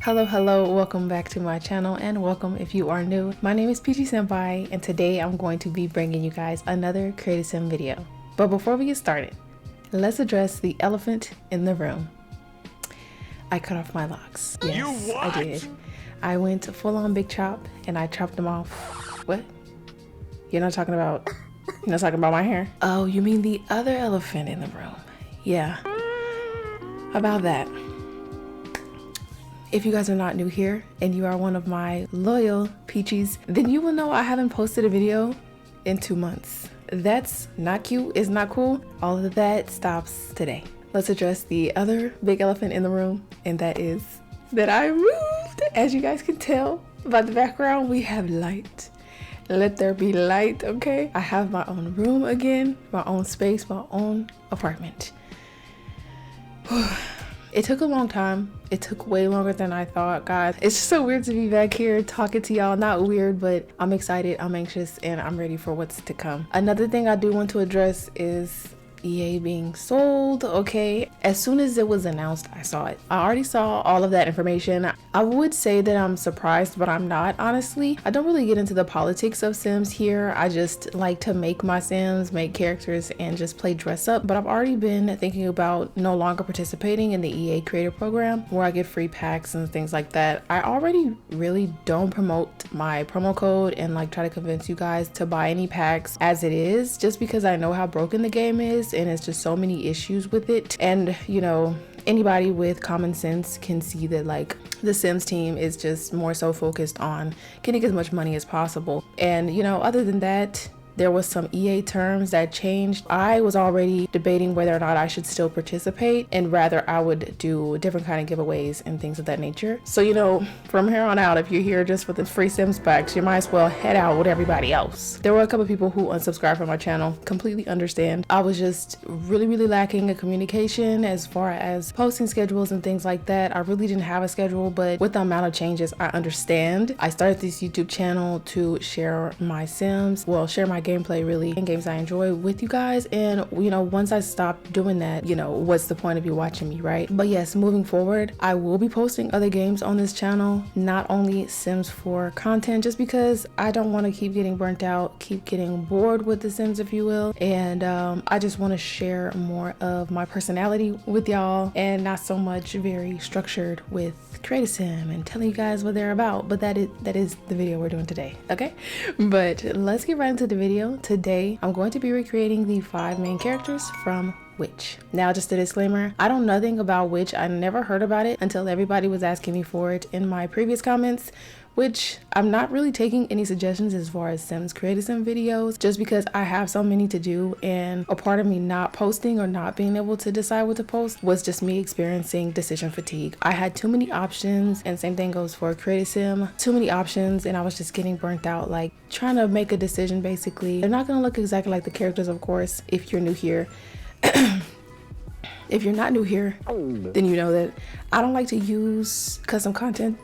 Hello, welcome back to my channel, and welcome if you are new. My name is Peachy Senpai, and today I'm going to be bringing you guys another Creative Sim video. But before we get started, let's address the elephant in the room. I cut off my locks. Yes, I did. I went full on big chop and I chopped them off. What? You're not talking about my hair? Oh, you mean the other elephant in the room? Yeah, about that. If you guys are not new here and you are one of my loyal Peachies, then you will know I haven't posted a video in 2 months. That's not cute, it's not cool. All of that stops today. Let's address the other big elephant in the room, and that is that I moved. As you guys can tell by the background, we have light. Let there be light, okay? I have my own room again, my own space, my own apartment. It took a long time. It took way longer than I thought, guys. It's just so weird to be back here talking to y'all. Not weird, but I'm excited, I'm anxious, and I'm ready for what's to come. Another thing I do want to address is EA being sold, okay? As soon as it was announced, I saw it. I already saw all of that information. I would say that I'm surprised, but I'm not, honestly. I don't really get into the politics of Sims here. I just like to make my Sims, make characters, and just play dress up. But I've already been thinking about no longer participating in the EA creator program where I get free packs and things like that. I already really don't promote my promo code and like try to convince you guys to buy any packs as it is, just because I know how broken the game is and it's just so many issues with it. And you know, anybody with common sense can see that like the Sims team is just more so focused on getting as much money as possible. And you know, other than that, there was some EA terms that changed. I was already debating whether or not I should still participate, and rather I would do different kind of giveaways and things of that nature. So you know, from here on out, if you're here just for the free Sims packs, you might as well head out with everybody else. There were a couple of people who unsubscribed from my channel. Completely understand. I was just really lacking in communication as far as posting schedules and things like that. I really didn't have a schedule, but with the amount of changes, I understand. I started this YouTube channel to share my Sims, well, share my gameplay really and games I enjoy with you guys. And you know, once I stop doing that, you know, what's the point of you watching me, right? But yes, moving forward, I will be posting other games on this channel, not only Sims 4 content, just because I don't want to keep getting burnt out, keep getting bored with the Sims, if you will. And I just want to share more of my personality with y'all and not so much very structured with Creative Sim and telling you guys what they're about. But that is the video we're doing today, okay? But let's get right into the video. Today I'm going to be recreating the 5 main characters from W.I.T.C.H. Now, just a disclaimer, I know nothing about W.I.T.C.H. I never heard about it until everybody was asking me for it in my previous comments, which I'm not really taking any suggestions as far as Sims Creative Sim videos, just because I have so many to do, and a part of me not posting or not being able to decide what to post was just me experiencing decision fatigue. I had too many options, and same thing goes for Creative Sim, too many options, and I was just getting burnt out, like trying to make a decision. Basically, they're not gonna look exactly like the characters, of course, if you're new here. If you're not new here, then you know that I don't like to use custom content.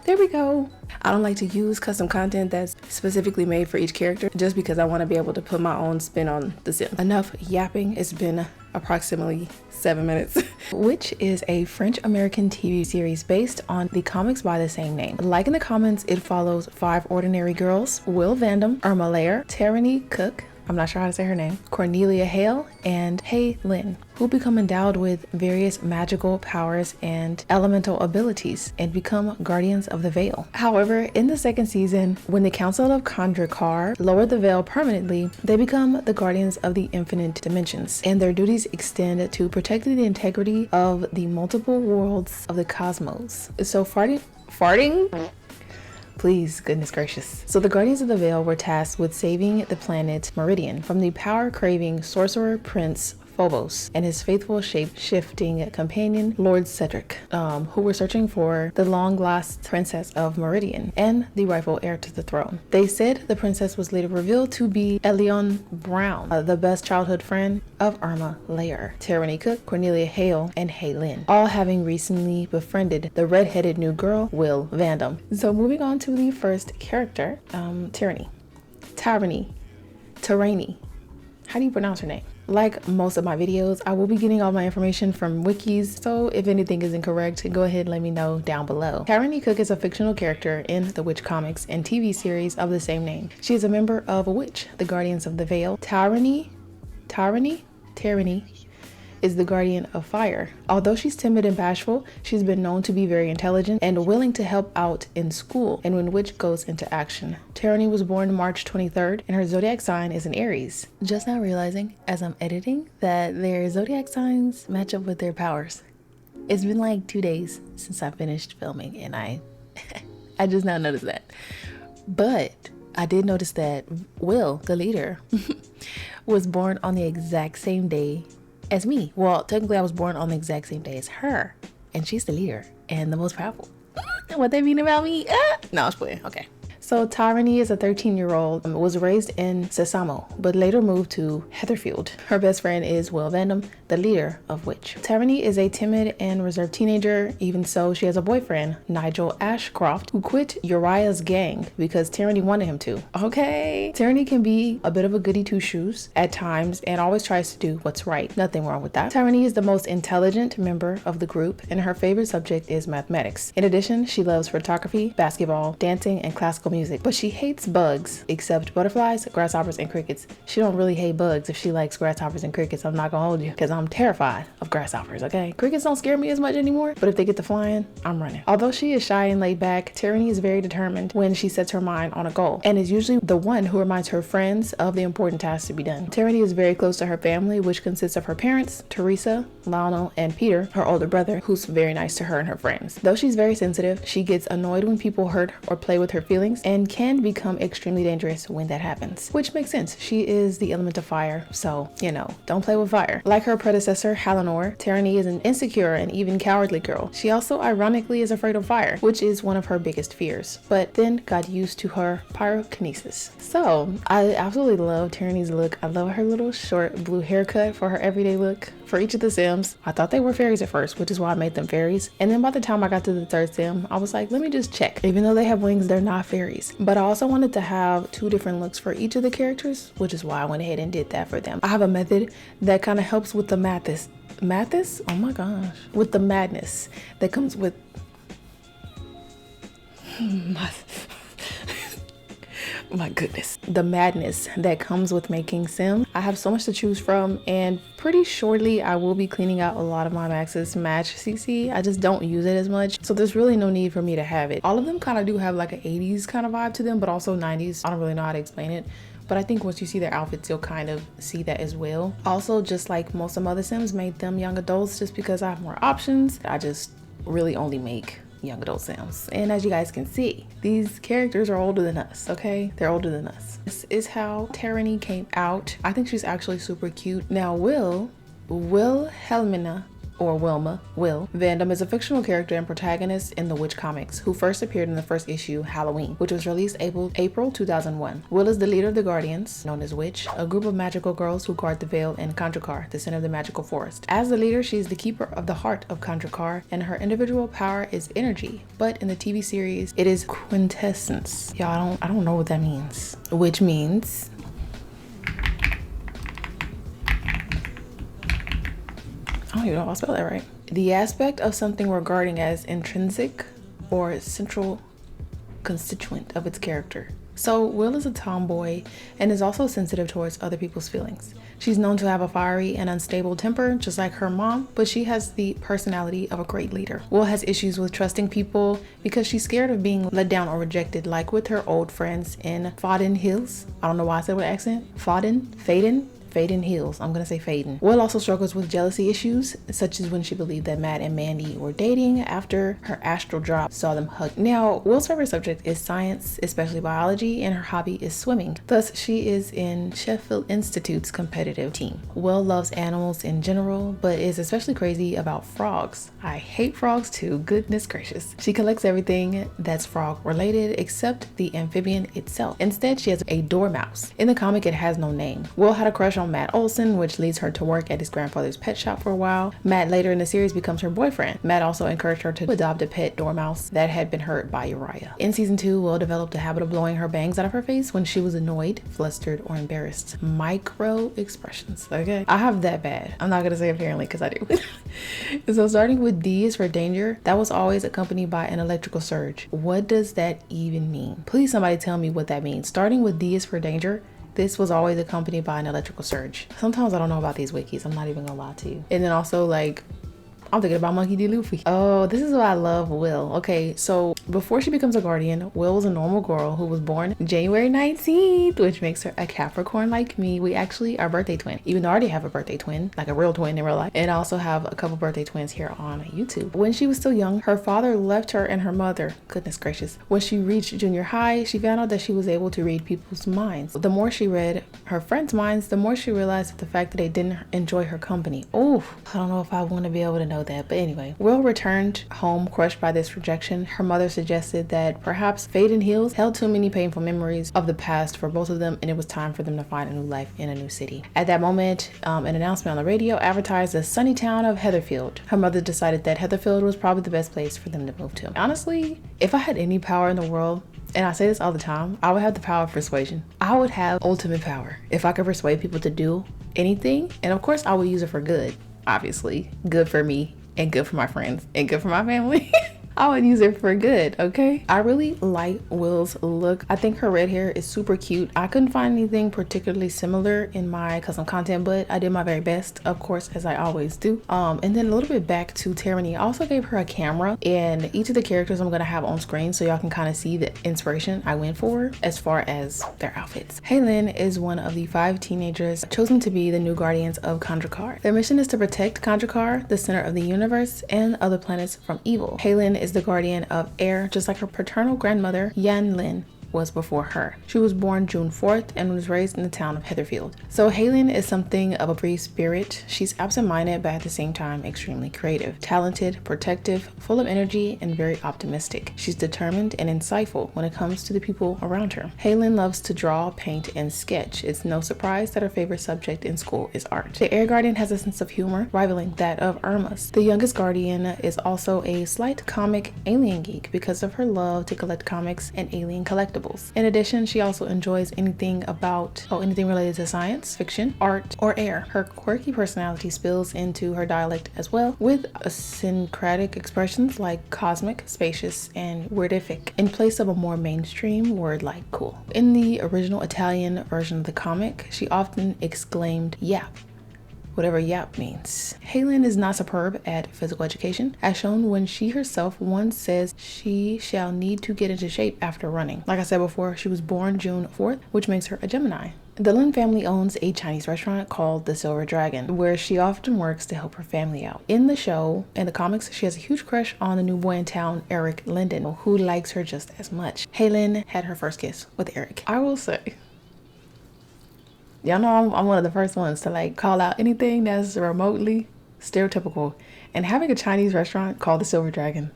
There we go. I don't like to use custom content that's specifically made for each character, just because I want to be able to put my own spin on the Sim. Enough yapping. It's been approximately 7 minutes. W.I.T.C.H. is a French-American TV series based on the comics by the same name. Like in the comics, it follows 5 ordinary girls: Will Vandam, IRMA Lair, TARANEE Cook, I'm not sure how to say her name, Cornelia Hale, and Hey Lynn, who become endowed with various magical powers and elemental abilities and become guardians of the veil. However, in the second season, when the Council of Kandrakar lowered the veil permanently, they become the guardians of the infinite dimensions, and their duties extend to protecting the integrity of the multiple worlds of the cosmos. So farting? Please, goodness gracious. So the Guardians of the Veil were tasked with saving the planet Meridian from the power-craving sorcerer Prince Phobos and his faithful shape-shifting companion, Lord Cedric, who were searching for the long-lost princess of Meridian and the rightful heir to the throne. They said the princess was later revealed to be Elion Brown, the best childhood friend of IRMA Lair, TARANEE Cook, Cornelia Hale, and Hey Lynn, all having recently befriended the red-headed new girl, Will Vandam. So moving on to the first character, TARANEE. How do you pronounce her name? Like most of my videos, I will be getting all my information from wikis, so if anything is incorrect, go ahead and let me know down below. TARANEE Cook is a fictional character in the Witch comics and TV series of the same name. She is a member of Witch, the Guardians of the Veil. TARANEE is the guardian of fire. Although she's timid and bashful, she's been known to be very intelligent and willing to help out in school and when Witch goes into action. TARANEE was born March 23rd and her zodiac sign is an Aries. Just now realizing as I'm editing that their zodiac signs match up with their powers. It's been like 2 days since I finished filming and I just now noticed that. But I did notice that Will, the leader, was born on the exact same day as me. Well, technically I was born on the exact same day as her, and she's the leader and the most powerful. What they mean about me? No, I was playing. Okay. So TARANEE is a 13-year-old, was raised in Sesamo, but later moved to Heatherfield. Her best friend is Will Vandam, the leader of Witch. TARANEE is a timid and reserved teenager. Even so, she has a boyfriend, Nigel Ashcroft, who quit Uriah's gang because TARANEE wanted him to. Okay. TARANEE can be a bit of a goody two-shoes at times and always tries to do what's right. Nothing wrong with that. TARANEE is the most intelligent member of the group, and her favorite subject is mathematics. In addition, she loves photography, basketball, dancing, and classical music, but she hates bugs except butterflies, grasshoppers, and crickets. She don't really hate bugs if she likes grasshoppers and crickets. I'm not gonna hold you because I'm terrified of grasshoppers, okay? Crickets don't scare me as much anymore, but if they get to flying, I'm running. Although she is shy and laid back, TARANEE is very determined when she sets her mind on a goal and is usually the one who reminds her friends of the important tasks to be done. TARANEE is very close to her family, which consists of her parents, Teresa, Lionel, and Peter, her older brother, who's very nice to her and her friends. Though she's very sensitive, she gets annoyed when people hurt or play with her feelings and can become extremely dangerous when that happens, which makes sense. She is the element of fire, so, you know, don't play with fire. Like her predecessor, Hallinor, TARANEE is an insecure and even cowardly girl. She also ironically is afraid of fire, which is one of her biggest fears, but then got used to her pyrokinesis. So, I absolutely love TARANEE's look. I love her little short blue haircut for her everyday look. For each of the Sims, I thought they were fairies at first, which is why I made them fairies. And then by the time I got to the third Sim, I was like, let me just check. Even though they have wings, they're not fairies. But I also wanted to have 2 different looks for each of the characters, which is why I went ahead and did that for them. I have a method that kind of helps with the Mathis? Oh my gosh. With the madness that comes with my goodness, the madness that comes with making Sim. I have so much to choose from, and pretty shortly I will be cleaning out a lot of my Maxis Match CC. I just don't use it as much, so there's really no need for me to have it. All of them kind of do have like an 80s kind of vibe to them, but also 90s. I don't really know how to explain it, but I think once you see their outfits, you'll kind of see that as well. Also, just like most of my other Sims, made them young adults just because I have more options. I just really only make young adult Sims. And as you guys can see, these characters are older than us, okay? They're older than us. This is how TARANEE came out. I think she's actually super cute. Now, Wilhelmina, or Wilma, Will Vandam is a fictional character and protagonist in the Witch comics who first appeared in the first issue, Halloween, which was released April 2001. Will is the leader of the Guardians, known as Witch, a group of magical girls who guard the Veil in Kandrakar, the center of the magical forest. As the leader, she is the keeper of the heart of Kandrakar, and her individual power is energy, but in the TV series, it is quintessence. Y'all, I don't know what that means, which means I don't even know if I'll spell that right. The aspect of something regarding as intrinsic or central constituent of its character. So Will is a tomboy and is also sensitive towards other people's feelings. She's known to have a fiery and unstable temper, just like her mom, but she has the personality of a great leader. Will has issues with trusting people because she's scared of being let down or rejected, like with her old friends in Faden Hills. I don't know why I said with an accent. Faden Hills. I'm gonna say Faden. Will also struggles with jealousy issues, such as when she believed that Matt and Mandy were dating after her astral drop saw them hug. Now, Will's favorite subject is science, especially biology, and her hobby is swimming. Thus, she is in Sheffield Institute's competitive team. Will loves animals in general, but is especially crazy about frogs. I hate frogs too, goodness gracious. She collects everything that's frog related except the amphibian itself. Instead, she has a dormouse. In the comic, it has no name. Will had a crush on found Matt Olson, which leads her to work at his grandfather's pet shop for a while. Matt later in the series becomes her boyfriend. Matt also encouraged her to adopt a pet dormouse that had been hurt by Uriah. In season 2, Will developed a habit of blowing her bangs out of her face when she was annoyed, flustered, or embarrassed. Micro expressions, okay? I have that bad. I'm not gonna say apparently because I do. So starting with D is for danger, that was always accompanied by an electrical surge. What does that even mean? Please somebody tell me what that means. Starting with D is for danger, this was always accompanied by an electrical surge. Sometimes I don't know about these wikis, I'm not even gonna lie to you. And then also like, I'm thinking about Monkey D. Luffy. Oh, this is why I love Will. Okay, so before she becomes a guardian, Will was a normal girl who was born January 19th, which makes her a Capricorn like me. We actually are birthday twin, even though I already have a birthday twin, like a real twin in real life, and I also have a couple birthday twins here on YouTube. When she was still young, her father left her and her mother. Goodness gracious. When she reached junior high, she found out that she was able to read people's minds. The more she read her friends' minds, the more she realized that the fact that they didn't enjoy her company. Oh, I don't know if I want to be able to know that, but anyway, Will returned home crushed by this rejection. Her mother suggested that perhaps Fate and Hills held too many painful memories of the past for both of them, and it was time for them to find a new life in a new city. At that moment, an announcement on the radio advertised the sunny town of Heatherfield. Her mother decided that Heatherfield was probably the best place for them to move to. Honestly, if I had any power in the world, and I say this all the time, I would have the power of persuasion. I would have ultimate power if I could persuade people to do anything, and of course I would use it for good. Obviously, good for me and good for my friends and good for my family. I would use it for good, okay? I really like Will's look. I think her red hair is super cute. I couldn't find anything particularly similar in my custom content, but I did my very best, of course, as I always do. And then a little bit back to TARANEE. I also gave her a camera, and each of the characters I'm gonna have on screen so y'all can kind of see the inspiration I went for as far as their outfits. Haylin is one of the 5 teenagers chosen to be the new guardians of Kandrakar. Their mission is to protect Kandrakar, the center of the universe, and other planets from evil. Haylin is the guardian of air, just like her paternal grandmother, Yanlin, was before her. She was born June 4th and was raised in the town of Heatherfield. So Haylin is something of a free spirit. She's absent-minded, but at the same time extremely creative, talented, protective, full of energy, and very optimistic. She's determined and insightful when it comes to the people around her. Haylin loves to draw, paint, and sketch. It's no surprise that her favorite subject in school is art. The air guardian has a sense of humor rivaling that of IRMA's. The youngest guardian is also a slight comic alien geek because of her love to collect comics and alien collectibles. In addition, she also enjoys anything related to science, fiction, art, or air. Her quirky personality spills into her dialect as well, with syncretic expressions like cosmic, spacious, and weirdific, in place of a more mainstream word like cool. In the original Italian version of the comic, she often exclaimed "yap," whatever yap means. Haylin is not superb at physical education, as shown when she herself once says she shall need to get into shape after running. Like I said before, she was born June 4th, which makes her a Gemini. The Lin family owns a Chinese restaurant called the Silver Dragon, where she often works to help her family out. In the show and the comics, she has a huge crush on the new boy in town, Eric Linden, who likes her just as much. Haylin had her first kiss with Eric. I will say, y'all know I'm one of the first ones to like call out anything that's remotely stereotypical. And having a Chinese restaurant called the Silver Dragon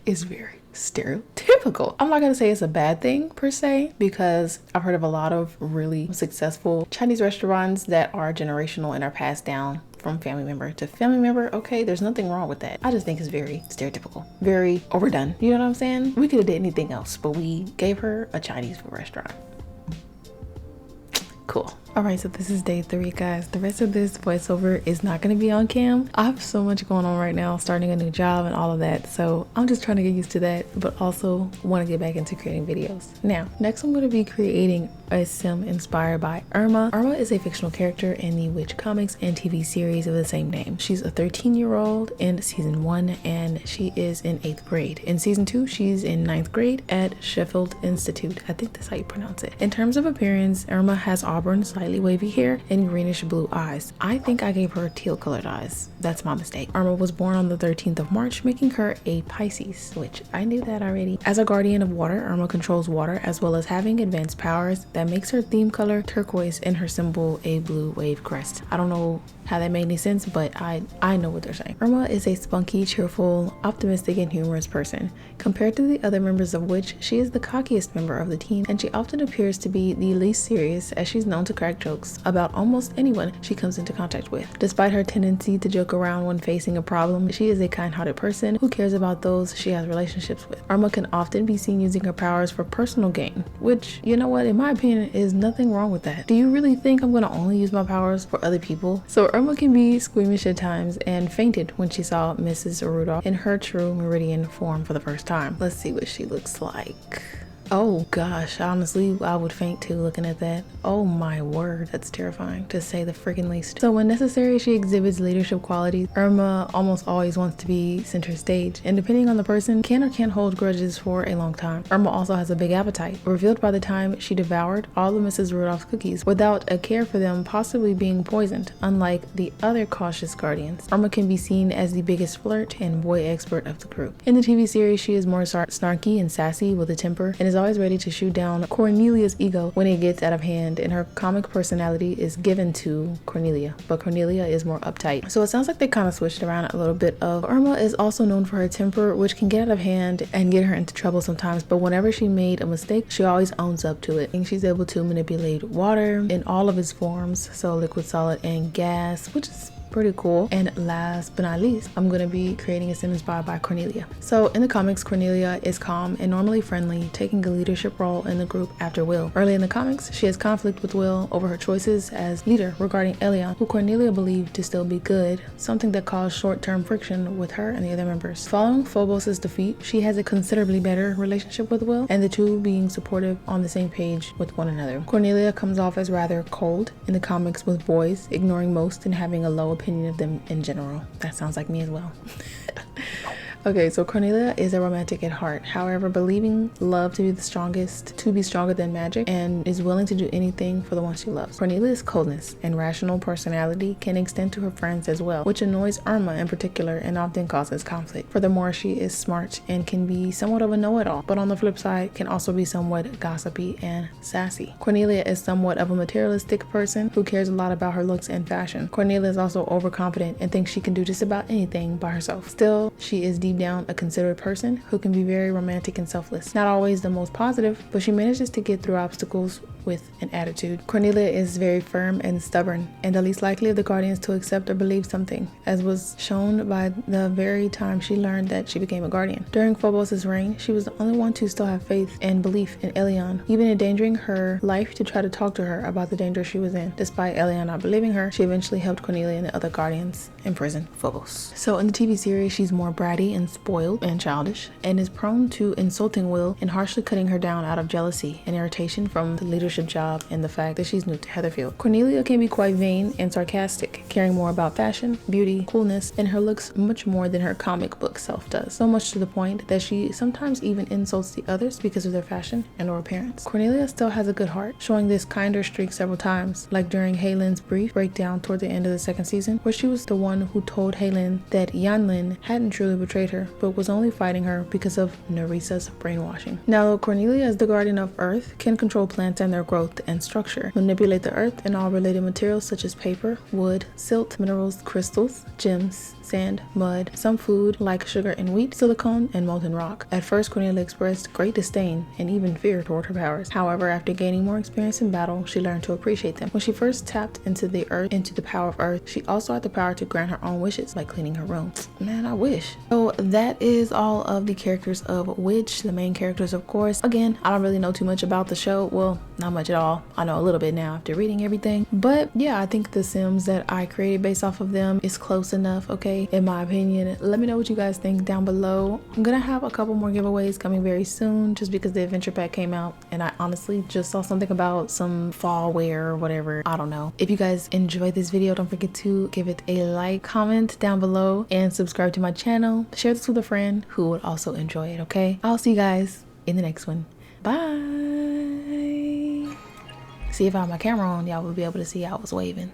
is very stereotypical. I'm not gonna say it's a bad thing per se, because I've heard of a lot of really successful Chinese restaurants that are generational and are passed down from family member to family member. Okay, there's nothing wrong with that. I just think it's very stereotypical, very overdone. You know what I'm saying? We could have did anything else, but we gave her a Chinese food restaurant. Cool. All right, so this is day 3, guys. The rest of this voiceover is not going to be on cam. I have so much going on right now, starting a new job and all of that. So I'm just trying to get used to that, but also want to get back into creating videos. Now, next I'm going to be creating a sim inspired by IRMA. IRMA is a fictional character in the Witch comics and TV series of the same name. She's a 13-year-old in season 1, and she is in 8th grade. In season 2, she's in 9th grade at Sheffield Institute. I think that's how you pronounce it. In terms of appearance, IRMA has auburn, slightly wavy hair, and greenish blue eyes. I think I gave her teal colored eyes. That's my mistake. IRMA was born on the 13th of March, making her a Pisces, which I knew that already. As a guardian of water, IRMA controls water as well as having advanced powers that makes her theme color turquoise and her symbol a blue wave crest. I don't know how that made any sense, but I know what they're saying. IRMA is a spunky, cheerful, optimistic, and humorous person. Compared to the other members of W.I.T.C.H, she is the cockiest member of the team, and she often appears to be the least serious, as she's known to crack jokes about almost anyone she comes into contact with. Despite her tendency to joke around when facing a problem, she is a kind-hearted person who cares about those she has relationships with. IRMA can often be seen using her powers for personal gain, which, you know what, in my opinion, is nothing wrong with that. Do you really think I'm gonna only use my powers for other people? So IRMA can be squeamish at times and fainted when she saw Mrs. Rudolph in her true Meridian form for the first time. Let's see what she looks like. Oh gosh, honestly, I would faint too looking at that. Oh my word, that's terrifying to say the freaking least. So when necessary, she exhibits leadership qualities. IRMA almost always wants to be center stage, and depending on the person, can or can't hold grudges for a long time. IRMA also has a big appetite, revealed by the time she devoured all of Mrs. Rudolph's cookies without a care for them possibly being poisoned, unlike the other cautious guardians. IRMA can be seen as the biggest flirt and boy expert of the group. In the TV series, she is more snarky and sassy with a temper, and is always ready to shoot down Cornelia's ego when it gets out of hand, and her comic personality is given to Cornelia, but Cornelia is more uptight. So it sounds like they kind of switched around a little bit. IRMA is also known for her temper, which can get out of hand and get her into trouble sometimes, but whenever she made a mistake, she always owns up to it. And she's able to manipulate water in all of its forms, so liquid, solid, and gas, which is pretty cool. And last but not least, I'm going to be creating a sim inspired by Cornelia. So in the comics, Cornelia is calm and normally friendly, taking a leadership role in the group after Will. Early in the comics, she has conflict with Will over her choices as leader regarding Elion, who Cornelia believed to still be good, something that caused short-term friction with her and the other members. Following Phobos' defeat, she has a considerably better relationship with Will, and the two being supportive on the same page with one another. Cornelia comes off as rather cold in the comics with boys, ignoring most and having a low opinion of them in general. That sounds like me as well. Okay, so Cornelia is a romantic at heart, however, believing love to be stronger than magic, and is willing to do anything for the one she loves. Cornelia's coldness and rational personality can extend to her friends as well, which annoys IRMA in particular and often causes conflict. Furthermore, she is smart and can be somewhat of a know-it-all, but on the flip side, can also be somewhat gossipy and sassy. Cornelia is somewhat of a materialistic person who cares a lot about her looks and fashion. Cornelia is also overconfident and thinks she can do just about anything by herself. Still, she is deep down a considerate person who can be very romantic and selfless. Not always the most positive, but she manages to get through obstacles with an attitude. Cornelia is very firm and stubborn, and the least likely of the guardians to accept or believe something, as was shown by the very time she learned that she became a guardian. During Phobos' reign, she was the only one to still have faith and belief in Elion, even endangering her life to try to talk to her about the danger she was in. Despite Elion not believing her, she eventually helped Cornelia and the other guardians imprison Phobos. So in the TV series, she's more bratty and spoiled and childish, and is prone to insulting Will and harshly cutting her down out of jealousy and irritation from the leadership job and the fact that she's new to Heatherfield. Cornelia can be quite vain and sarcastic, caring more about fashion, beauty, coolness, and her looks much more than her comic book self does. So much to the point that she sometimes even insults the others because of their fashion and or appearance. Cornelia still has a good heart, showing this kinder streak several times, like during Haylin's brief breakdown toward the end of the second season, where she was the one who told Haylin that Yanlin hadn't truly betrayed her, but was only fighting her because of Narisa's brainwashing. Now, Cornelia, as the guardian of Earth, can control plants and their growth and structure, manipulate the earth and all related materials such as paper, wood, silt, minerals, crystals, gems, sand, mud, some food like sugar and wheat, silicone, and molten rock. At first, Cornelia expressed great disdain and even fear toward her powers. However, after gaining more experience in battle, she learned to appreciate them. When she first tapped into the power of Earth, she also had the power to grant her own wishes, like cleaning her room. Man, I wish. So that is all of the characters of W.I.T.C.H, the main characters, of course. Again, I don't really know too much about the show. Well, not much at all. I know a little bit now after reading everything, but yeah, I think the sims that I created based off of them is close enough, okay, in my opinion. Let me know what you guys think down below. I'm gonna have a couple more giveaways coming very soon, just because the adventure pack came out and I honestly just saw something about some fall wear or whatever. I don't know. If you guys enjoyed this video, don't forget to give it a like, comment down below, and subscribe to my channel. Share this with a friend who would also enjoy it, okay? I'll see you guys in the next one. Bye. See, if I have my camera on, y'all will be able to see I was waving.